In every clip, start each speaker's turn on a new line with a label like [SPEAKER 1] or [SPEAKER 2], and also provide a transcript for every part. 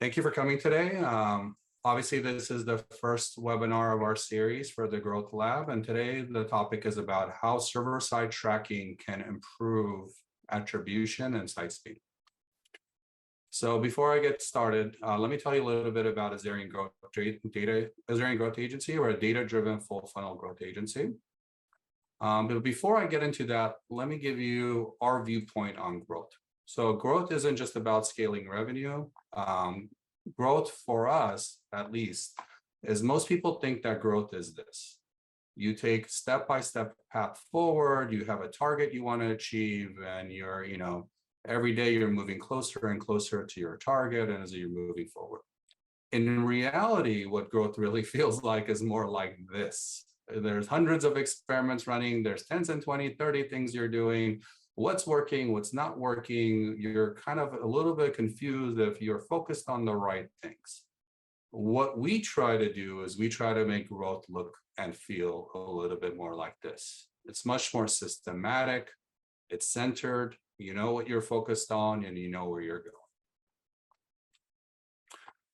[SPEAKER 1] Thank you for coming today. Obviously, this is the first webinar of our series for the Growth Lab, and today the topic is about how server-side tracking can improve attribution and site speed. So before I get started, let me tell you a little bit about Azarian Growth Agency, or a data-driven full funnel growth agency. But before I get into that, let me give you our viewpoint on growth. So growth isn't just about scaling revenue. Growth for us, at least, is most people think that growth is this. You take step-by-step path forward, you have a target you want to achieve, and you're, every day you're moving closer and closer to your target and as you're moving forward. In reality, what growth really feels like is more like this. There's hundreds of experiments running, there's 10 and 20, 30 things you're doing. What's working, what's not working, you're kind of a little bit confused if you're focused on the right things. What we try to do is we try to make growth look and feel a little bit more like this. It's much more systematic, it's centered, you know what you're focused on, and you know where you're going.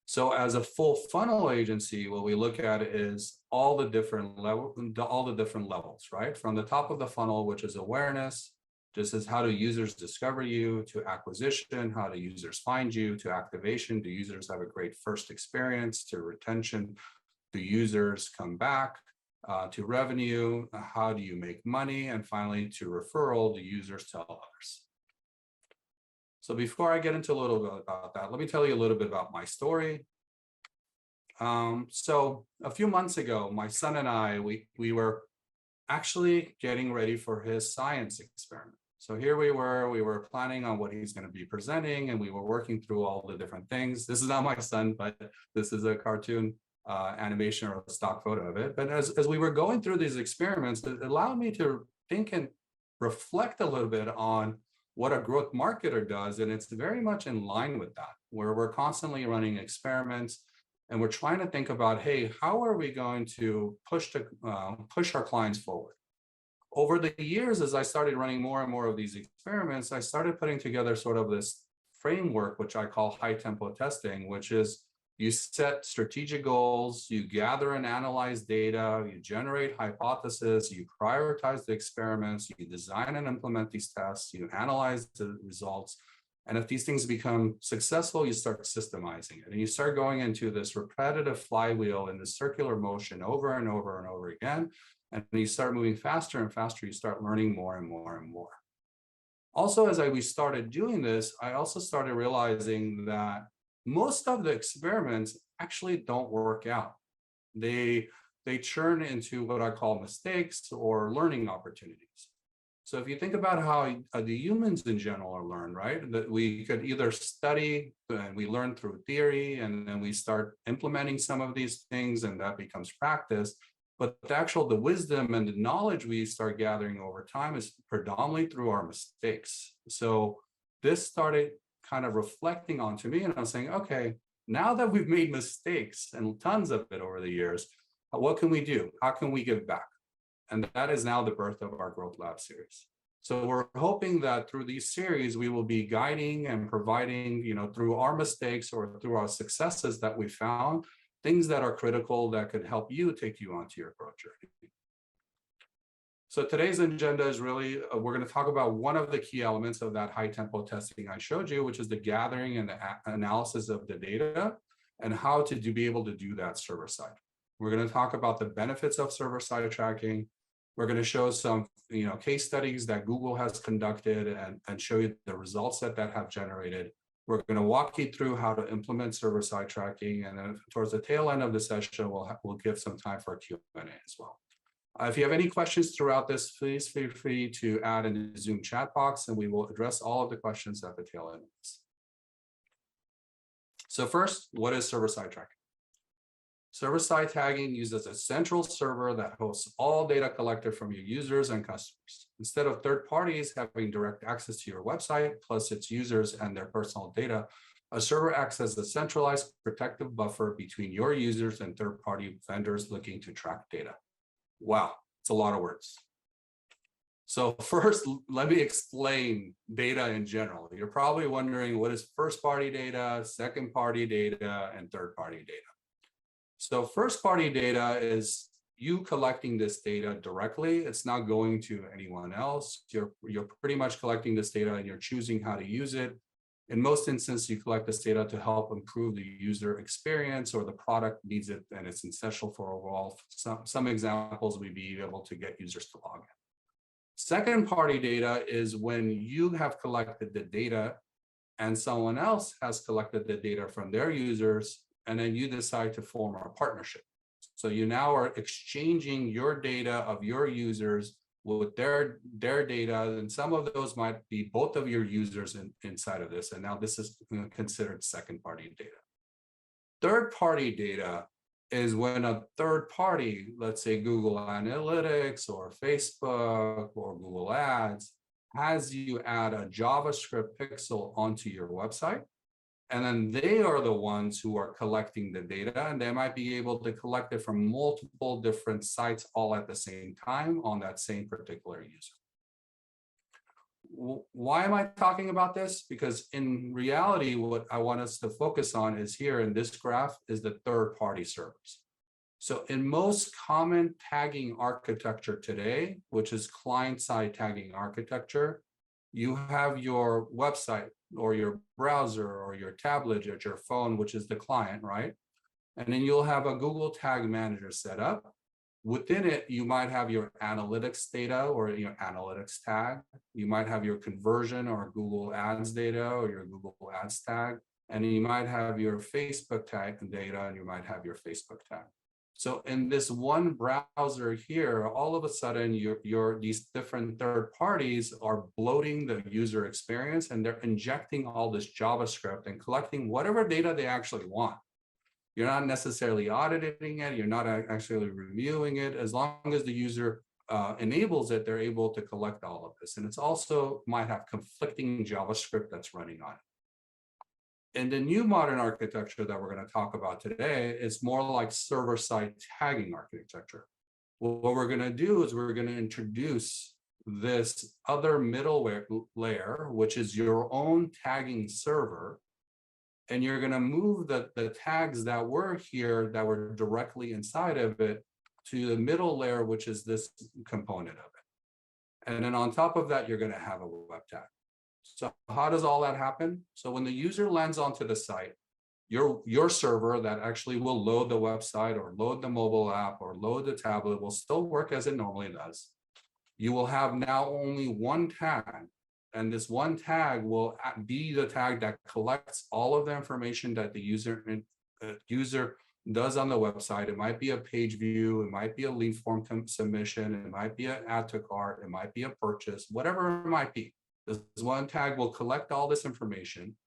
[SPEAKER 1] So as a full funnel agency, what we look at is all the different levels, right? From the top of the funnel, which is awareness, just as how do users discover you, to acquisition, how do users find you, to activation, do users have a great first experience, to retention, do users come back, to revenue, how do you make money, and finally to referral, do users tell others. So before I get into a little bit about that, let me tell you a little bit about my story. So a few months ago, my son and I, we were actually getting ready for his science experiment. So here we were planning on what he's going to be presenting, and we were working through all the different things. This is not my son, but this is a cartoon animation or a stock photo of it. But as we were going through these experiments, it allowed me to think and reflect a little bit on what a growth marketer does. And it's very much in line with that, where we're constantly running experiments and we're trying to think about, hey, how are we going to push our clients forward? Over the years, as I started running more and more of these experiments, I started putting together sort of this framework, which I call high tempo testing, which is you set strategic goals, you gather and analyze data, you generate hypotheses, you prioritize the experiments, you design and implement these tests, you analyze the results. And if these things become successful, you start systemizing it. And you start going into this repetitive flywheel in this circular motion over and over and over again. And you start moving faster and faster, you start learning more and more and more. Also, as we started doing this, I also started realizing that most of the experiments actually don't work out. They churn into what I call mistakes or learning opportunities. So if you think about how the humans in general are learned, right? That we could either study and we learn through theory, and then we start implementing some of these things and that becomes practice. But the wisdom and the knowledge we start gathering over time is predominantly through our mistakes. So this started kind of reflecting onto me, and I was saying, okay, now that we've made mistakes and tons of it over the years, what can we do? How can we give back? And that is now the birth of our Growth Lab series. So we're hoping that through these series, we will be guiding and providing, through our mistakes or through our successes that we found, things that are critical that could help you take you onto your growth journey. So today's agenda is really, we're going to talk about one of the key elements of that high tempo testing I showed you, which is the gathering and the analysis of the data and how to be able to do that server side. We're going to talk about the benefits of server side tracking. We're going to show some case studies that Google has conducted and show you the results that have generated. We're going to walk you through how to implement server-side tracking, and then towards the tail end of the session, we'll give some time for a Q&A as well. If you have any questions throughout this, please feel free to add in the Zoom chat box, and we will address all of the questions at the tail end of this. So first, what is server-side tracking? Server-side tagging uses a central server that hosts all data collected from your users and customers. Instead of third parties having direct access to your website, plus its users and their personal data, a server acts as a centralized protective buffer between your users and third-party vendors looking to track data. Wow, it's a lot of words. So first, let me explain data in general. You're probably wondering what is first-party data, second-party data, and third-party data. So first-party data is you collecting this data directly. It's not going to anyone else. You're pretty much collecting this data and you're choosing how to use it. In most instances, you collect this data to help improve the user experience, or the product needs it and it's essential for overall. Some examples would be able to get users to log in. Second party data is when you have collected the data and someone else has collected the data from their users, and then you decide to form a partnership. So you now are exchanging your data of your users with their data, and some of those might be both of your users inside of this, and now this is considered second party data. Third party data is when a third party, let's say Google Analytics or Facebook or Google Ads, has you add a JavaScript pixel onto your website. And then they are the ones who are collecting the data, and they might be able to collect it from multiple different sites all at the same time on that same particular user. Why am I talking about this? Because in reality, what I want us to focus on is here in this graph is the third-party servers. So in most common tagging architecture today, which is client-side tagging architecture, you have your website or your browser or your tablet or your phone, which is the client, right? And then you'll have a Google Tag Manager set up. Within it, you might have your analytics data or your analytics tag. You might have your conversion or Google Ads data or your Google Ads tag. And you might have your Facebook tag data, and you might have your Facebook tag. So in this one browser here, all of a sudden, these different third parties are bloating the user experience, and they're injecting all this JavaScript and collecting whatever data they actually want. You're not necessarily auditing it. You're not actually reviewing it. As long as the user enables it, they're able to collect all of this. And it's also might have conflicting JavaScript that's running on it. In the new modern architecture that we're going to talk about today, it's more like server-side tagging architecture. What we're going to do is we're going to introduce this other middleware layer, which is your own tagging server. And you're going to move the tags that were here that were directly inside of it to the middle layer, which is this component of it. And then on top of that, you're going to have a web tag. So how does all that happen? So when the user lands onto the site, your server that actually will load the website or load the mobile app or load the tablet will still work as it normally does. You will have now only one tag. And this one tag will be the tag that collects all of the information that the user does on the website. It might be a page view, it might be a lead form submission, it might be an add to cart, it might be a purchase, whatever it might be. This one tag will collect all this information.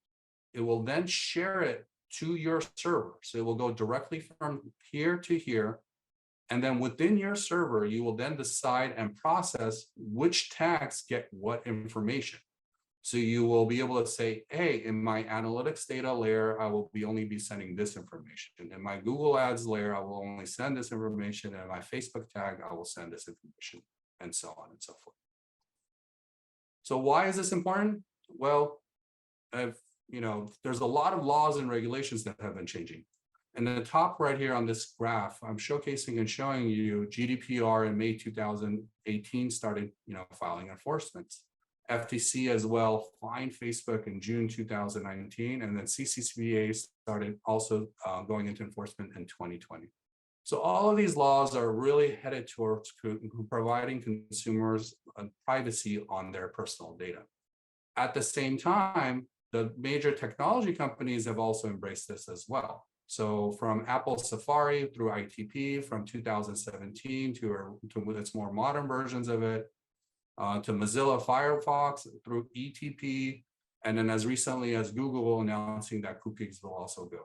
[SPEAKER 1] It will then share it to your server. So it will go directly from here to here. And then within your server, you will then decide and process which tags get what information. So you will be able to say, hey, in my analytics data layer, I will only be sending this information. In my Google Ads layer, I will only send this information. And in my Facebook tag, I will send this information, and so on and so forth. So why is this important? Well, there's a lot of laws and regulations that have been changing. And the top right here on this graph, I'm showcasing and showing you GDPR in May 2018 started, filing enforcements. FTC as well fined Facebook in June 2019, and then CCPA started also going into enforcement in 2020. So all of these laws are really headed towards providing consumers privacy on their personal data. At the same time, the major technology companies have also embraced this as well. So from Apple Safari through ITP from 2017 to its more modern versions of it, to Mozilla Firefox through ETP, and then as recently as Google announcing that cookies will also go away.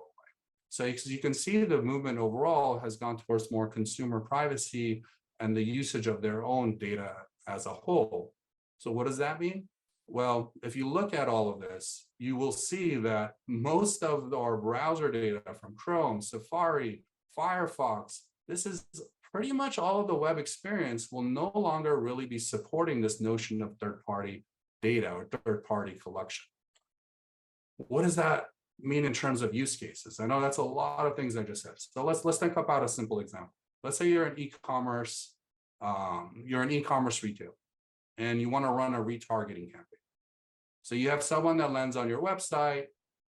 [SPEAKER 1] So you can see the movement overall has gone towards more consumer privacy and the usage of their own data as a whole. So what does that mean? Well, if you look at all of this, you will see that most of our browser data from Chrome, Safari, Firefox, this is pretty much all of the web experience will no longer really be supporting this notion of third-party data or third-party collection. What does that mean in terms of use cases? I know that's a lot of things I just said. So let's think about a simple example. Let's say you're an e-commerce, retail, and you want to run a retargeting campaign. So you have someone that lands on your website,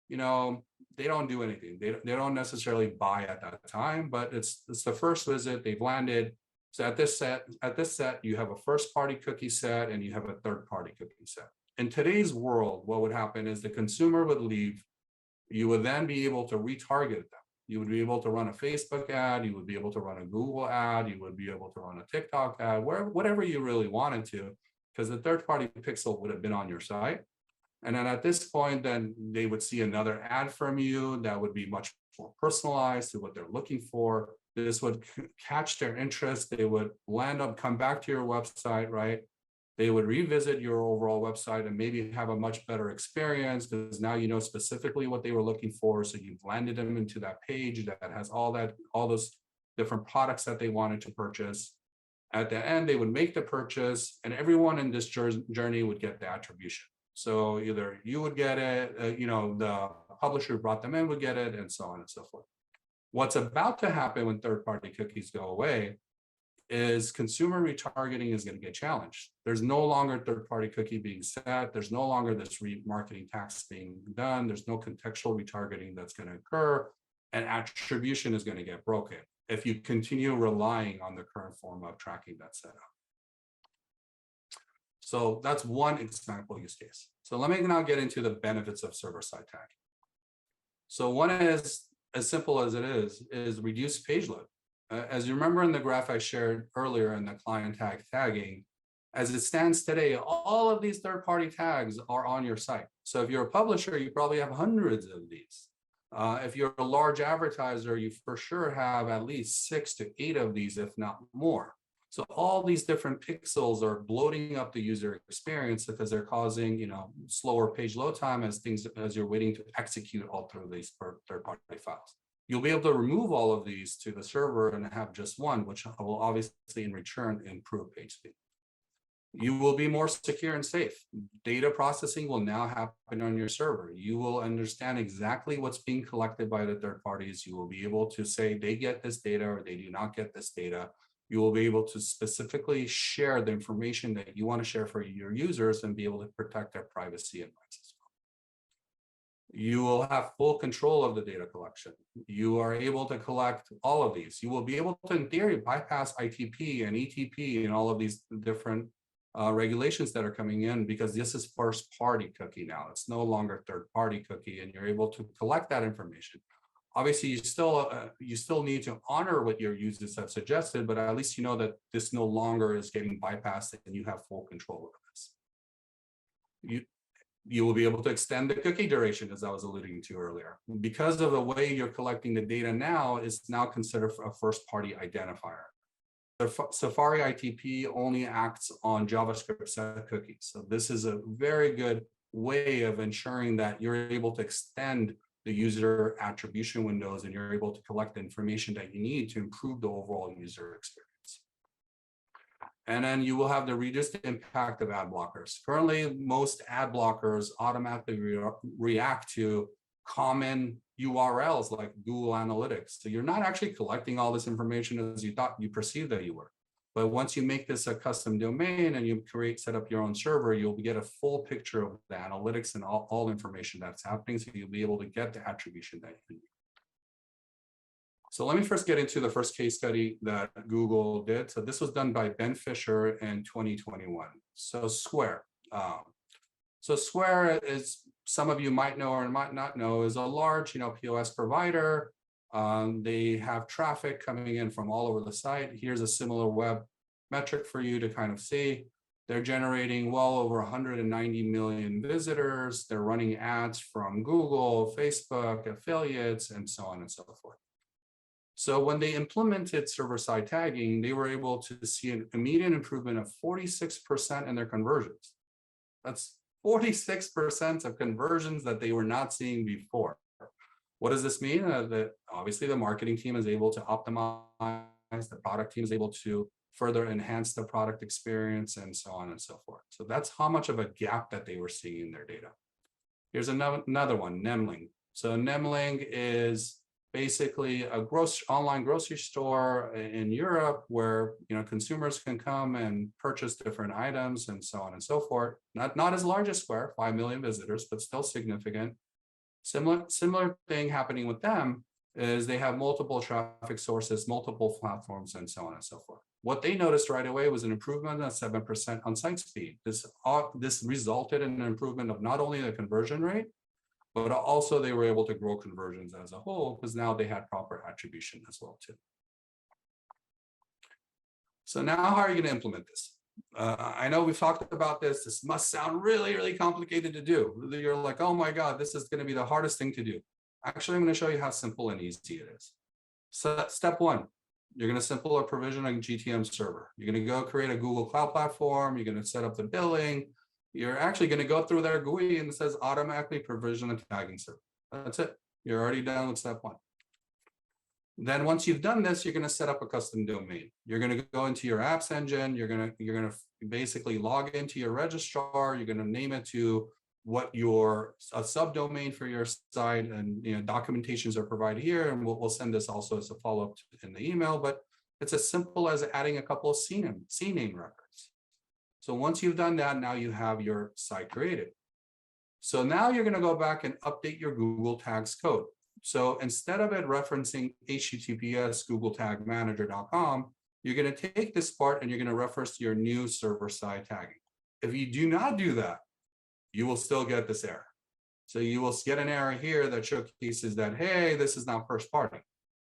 [SPEAKER 1] they don't do anything. They don't necessarily buy at that time, but it's the first visit, they've landed. So at this set, you have a first-party cookie set and you have a third-party cookie set. In today's world, what would happen is the consumer would leave. You would then be able to retarget them. You would be able to run a Facebook ad, you would be able to run a Google ad, you would be able to run a TikTok ad, whatever you really wanted to, because the third-party pixel would have been on your site. And then at this point, then they would see another ad from you that would be much more personalized to what they're looking for. This would catch their interest. They would come back to your website, right? They would revisit your overall website and maybe have a much better experience because now you know specifically what they were looking for. So you've landed them into that page that has all those different products that they wanted to purchase. At the end, they would make the purchase, and everyone in this journey would get the attribution. So either you would get it, the publisher who brought them in would get it, and so on and so forth. What's about to happen when third-party cookies go away is consumer retargeting is going to get challenged. There's no longer third-party cookie being set. There's no longer this remarketing tax being done. There's no contextual retargeting that's going to occur, and attribution is going to get broken if you continue relying on the current form of tracking that's set up. So that's one example use case. So let me now get into the benefits of server-side tagging. So one is, as simple as it is reduce page load. As you remember in the graph I shared earlier in the client tag tagging, as it stands today, all of these third-party tags are on your site. So if you're a publisher, you probably have hundreds of these. If you're a large advertiser, you for sure have at least 6 to 8 of these, if not more. So all these different pixels are bloating up the user experience because they're causing, slower page load time as you're waiting to execute all through these third-party files. You'll be able to remove all of these to the server and have just one, which will obviously in return improve page speed. You will be more secure and safe. Data processing will now happen on your server. You will understand exactly what's being collected by the third parties. You will be able to say they get this data or they do not get this data. You will be able to specifically share the information that you want to share for your users and be able to protect their privacy and rights as well. You will have full control of the data collection. You are able to collect all of these. You will be able to, in theory, bypass ITP and ETP and all of these different regulations that are coming in because this is first-party cookie now. It's no longer third-party cookie, and you're able to collect that information. Obviously, you still need to honor what your users have suggested, but at least you know that this no longer is getting bypassed and you have full control over this. You will be able to extend the cookie duration, as I was alluding to earlier. Because of the way you're collecting the data now, is now considered a first-party identifier. The Safari ITP only acts on JavaScript set cookies. So this is a very good way of ensuring that you're able to extend the user attribution windows and you're able to collect the information that you need to improve the overall user experience. And then you will have the reduced impact of ad blockers. Currently, most ad blockers automatically react to common URLs like Google Analytics. So you're not actually collecting all this information as you thought you perceived that you were. But once you make this a custom domain and you set up your own server, you'll get a full picture of the analytics and all information that's happening. So you'll be able to get the attribution that you need. So let me first get into the first case study that Google did. So this was done by Ben Fisher in 2021. So Square. So Square is, some of you might know or might not know, is a large POS provider. They have traffic coming in from all over the site. Here's a similar web metric for you to kind of see. They're generating well over 190 million visitors. They're running ads from Google, Facebook, affiliates, and so on and so forth. So when they implemented server-side tagging, they were able to see an immediate improvement of 46% in their conversions. That's 46% of conversions that they were not seeing before. What does this mean? That obviously the marketing team is able to optimize the product team is able to further enhance the product experience, and so on and so forth. So that's how much of a gap that they were seeing in their data. Here's another one, Nemling. So Nemling is basically a online grocery store in Europe where consumers can come and purchase different items and so on and so forth. Not as large as Square, 5 million visitors, but still significant. Similar thing happening with them is they have multiple traffic sources, multiple platforms, and so on and so forth. What they noticed right away was an improvement of 7% on site speed. This resulted in an improvement of not only the conversion rate, but also they were able to grow conversions as a whole because now they had proper attribution as well too. So now how are you going to implement this? I know we've talked about this. This must sound really, really complicated to do. You're like, oh my God, this is going to be the hardest thing to do. Actually, I'm going to show you how simple and easy it is. So step one, you're going to simply provision a GTM server. You're going to go create a Google Cloud platform. You're going to set up the billing. You're actually going to go through their GUI and it says automatically provision a tagging server. That's it. You're already done with step one. Then once you've done this, you're going to set up a custom domain. You're going to go into your apps engine. You're going to basically log into your registrar. You're going to name it to what your subdomain for your site, and documentations are provided here. And we'll send this also as a follow-up in the email. But it's as simple as adding a couple of CNAME records. So once you've done that, now you have your site created. So now you're going to go back and update your Google Tags code. So instead of it referencing HTTPS googletagmanager.com, you're going to take this part and you're going to reference your new server-side tagging. If you do not do that, you will still get this error. So you will get an error here that showcases that, hey, this is not first party.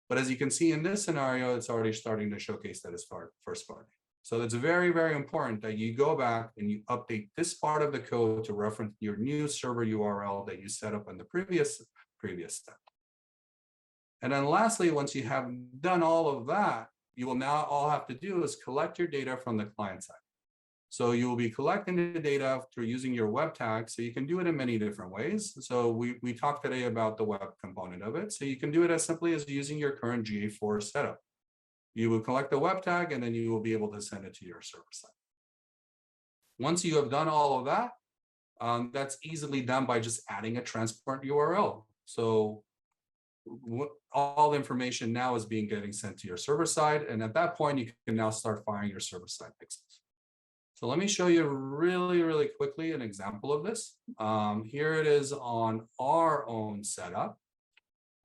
[SPEAKER 1] But as you can see in this scenario, it's already starting to showcase that it's first party. So it's very, very important that you go back and you update this part of the code to reference your new server URL that you set up in the previous step. And then lastly, once you have done all of that, you will now all have to do is collect your data from the client side. So you will be collecting the data through using your web tag. So you can do it in many different ways. So we talked today about the web component of it. So you can do it as simply as using your current GA4 setup. You will collect the web tag and then you will be able to send it to your server side. Once you have done all of that, that's easily done by just adding a transport URL. So all the information now is getting sent to your server side. And at that point, you can now start firing your server side pixels. So let me show you really, really quickly an example of this. Here it is on our own setup.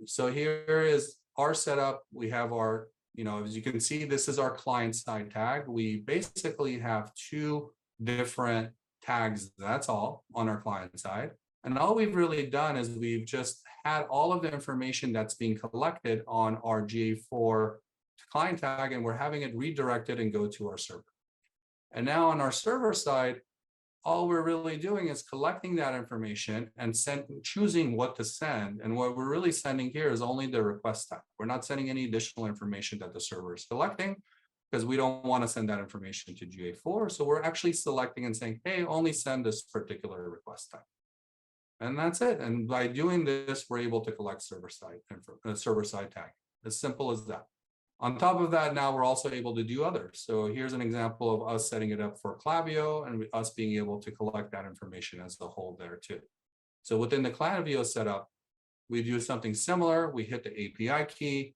[SPEAKER 1] So here is our setup. We have our, as you can see, this is our client side tag. We basically have two different tags. That's all on our client side. And all we've really done is we've just had all of the information that's being collected on our GA4 client tag, and we're having it redirected and go to our server. And now on our server side, all we're really doing is collecting that information and choosing what to send. And what we're really sending here is only the request type. We're not sending any additional information that the server is collecting because we don't want to send that information to GA4. So we're actually selecting and saying, hey, only send this particular request type. And that's it. And by doing this, we're able to collect server-side tag. As simple as that. On top of that, now we're also able to do others. So here's an example of us setting it up for Klaviyo and us being able to collect that information as a whole there too. So within the Klaviyo setup, we do something similar. We hit the API key,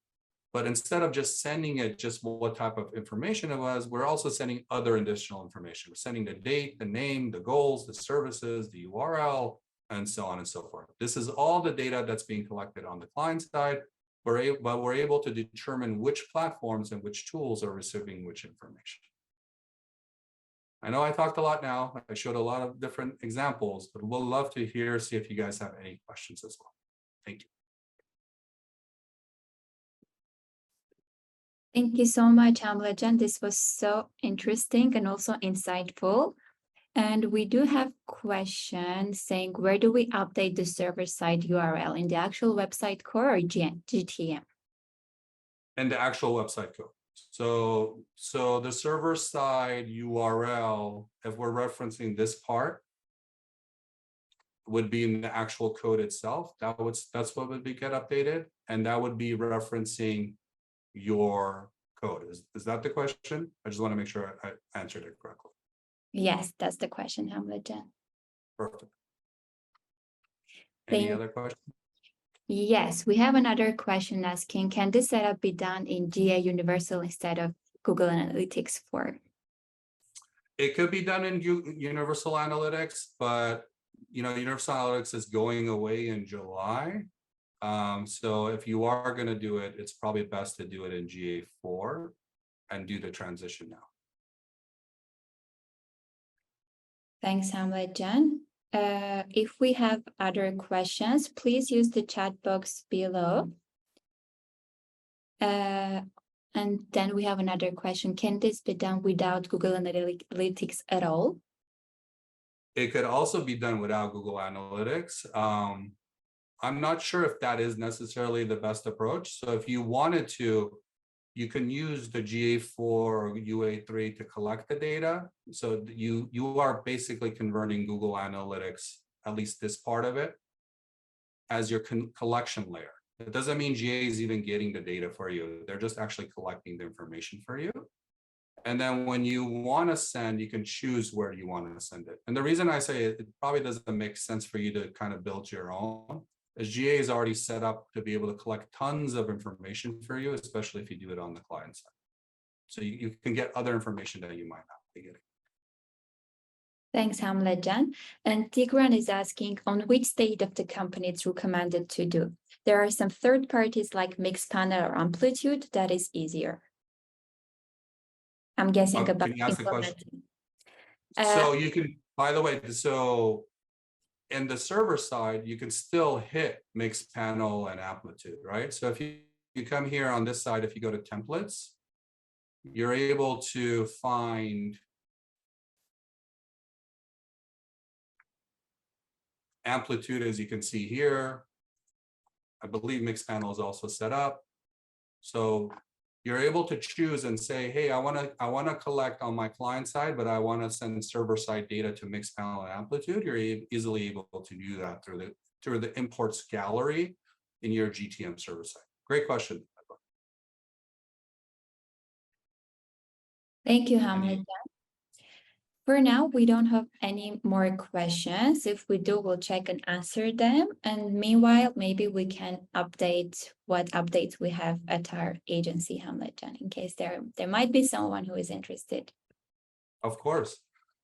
[SPEAKER 1] but instead of just sending it just what type of information it was, we're also sending other additional information. We're sending the date, the name, the goals, the services, the URL, and so on and so forth. This is all the data that's being collected on the client side, but we're able to determine which platforms and which tools are receiving which information. I know I talked a lot now. I showed a lot of different examples, but we'll love to see if you guys have any questions as well. Thank you.
[SPEAKER 2] Thank you so much, Hamlet. This was so interesting and also insightful. And we do have questions saying, where do we update the server-side URL, in the actual website core or GTM?
[SPEAKER 1] And the actual website code. So the server-side URL, if we're referencing this part, would be in the actual code itself. That's what would get updated. And that would be referencing your code. Is that the question? I just want to make sure I answered it correctly.
[SPEAKER 2] Yes, that's the question, Hamlet Jen.
[SPEAKER 1] Perfect. Any
[SPEAKER 2] Thank-
[SPEAKER 1] other questions?
[SPEAKER 2] Yes, we have another question asking, can this setup be done in GA Universal instead of Google Analytics 4?
[SPEAKER 1] It could be done in Universal Analytics, but Universal Analytics is going away in July. So if you are going to do it, it's probably best to do it in GA4 and do the transition now.
[SPEAKER 2] Thanks, Hamlet Jen. If we have other questions, please use the chat box below. And then we have another question. Can this be done without Google Analytics at all?
[SPEAKER 1] It could also be done without Google Analytics. I'm not sure if that is necessarily the best approach. So if you wanted to, you can use the GA4 or UA3 to collect the data. So you are basically converting Google Analytics, at least this part of it, as your collection layer. It doesn't mean GA is even getting the data for you. They're just actually collecting the information for you. And then when you want to send, you can choose where you want to send it. And the reason I say it probably doesn't make sense for you to kind of build your own, is GA is already set up to be able to collect tons of information for you, especially if you do it on the client side. So you can get other information that you might not be getting.
[SPEAKER 2] Thanks, Hamlet Jen. And Tigran is asking, on which state of the company it's recommended to do? There are some third parties like Mixpanel or Amplitude that is easier. I'm guessing about
[SPEAKER 1] Can you ask the question?
[SPEAKER 2] implementing.
[SPEAKER 1] So you can, by the way, so in the server side, you can still hit Mixpanel and Amplitude, right? So if you come here on this side, if you go to templates, you're able to find Amplitude, as you can see here. I believe Mixpanel is also set up. So you're able to choose and say, hey, I want to collect on my client side, but I want to send server side data to Mixpanel and Amplitude. You're easily able to do that through the imports gallery in your GTM server side. Great question.
[SPEAKER 2] Thank you, Hamlet. For now, we don't have any more questions. If we do, we'll check and answer them. And meanwhile, maybe we can update what updates we have at our agency, Hamlet Jen, in case there might be someone who is interested.
[SPEAKER 1] Of course.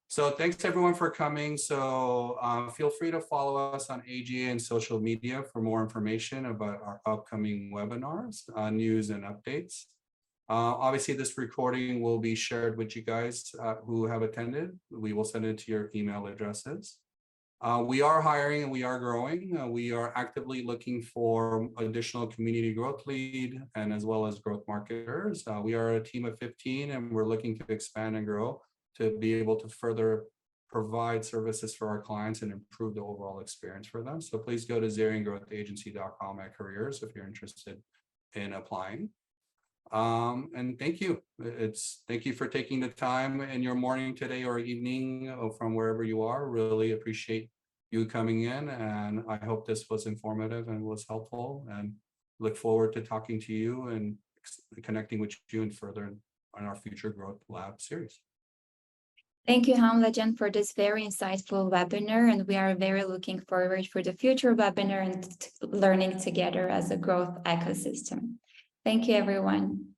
[SPEAKER 1] So thanks everyone for coming. So feel free to follow us on AGA and social media for more information about our upcoming webinars, news and updates. Obviously, this recording will be shared with you guys who have attended. We will send it to your email addresses. We are hiring and we are growing. We are actively looking for additional community growth lead and as well as growth marketers. We are a team of 15 and we're looking to expand and grow to be able to further provide services for our clients and improve the overall experience for them. So please go to azariangrowthagency.com/careers if you're interested in applying. And thank you. Thank you for taking the time in your morning today or evening from wherever you are. Really appreciate you coming in, and I hope this was informative and was helpful, and look forward to talking to you and connecting with you and further on our future Growth Lab series.
[SPEAKER 2] Thank you, Hamlet Jen, for this very insightful webinar, and we are very looking forward for the future webinar and learning together as a growth ecosystem. Thank you, everyone.